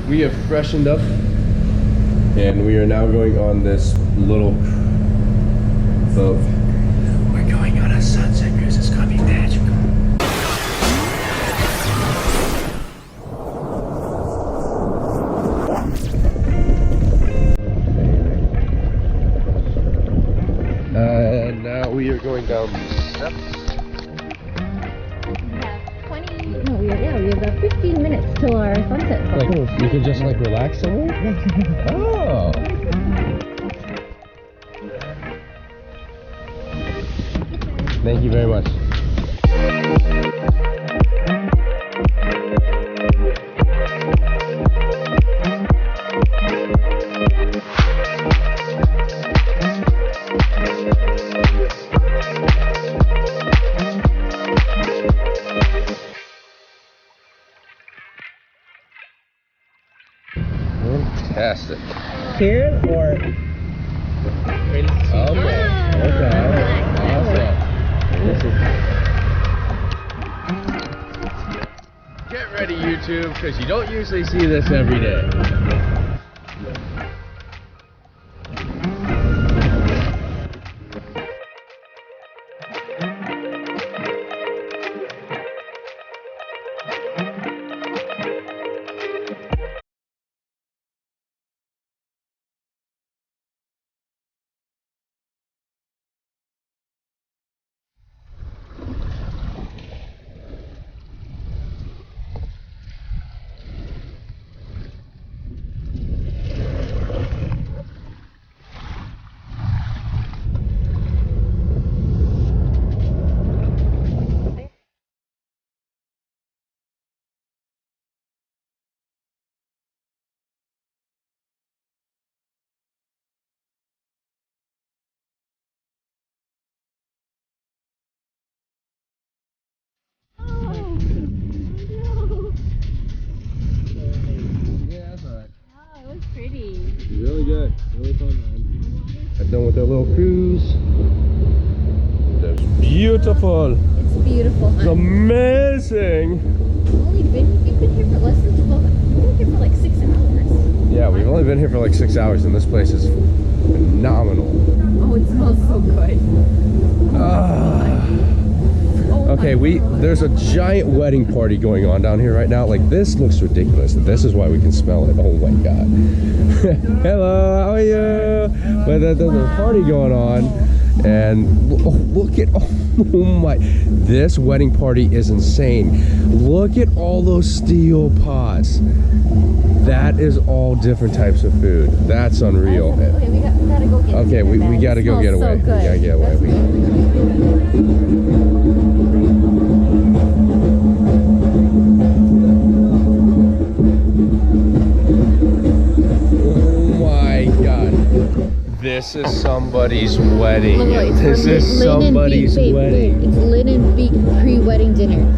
We have freshened up and we are now going on this little boat. We're going on a sunset cruise. It's gonna be magical. And now we are going down the steps. We have about 15 minutes till our sunset. Like, you can just like relax somewhere? Oh! Thank you very much. Fantastic. Here or Okay. Awesome. Get ready, YouTube, because you don't usually see this every day. Really good. Really fun, man. Got done with their little cruise. That's beautiful. It's beautiful. It's amazing. We've been here for less than 12. We've been here for like 6 hours. Yeah, we've only been here for like 6 hours, and this place is phenomenal. Oh, it smells so good. Okay, there's a giant wedding party going on down here right now. Like, this looks ridiculous. This is why we can smell it. Oh my god. Hello, how are you? But there's a party going on, and look at oh my, this wedding party is insane. Look at all those steel pots. That is all different types of food. That's unreal. Okay, we gotta go get Okay, we gotta go get away. We gotta get away. This is somebody's wedding. Look, this is somebody's wedding. It's linen beak pre-wedding dinner.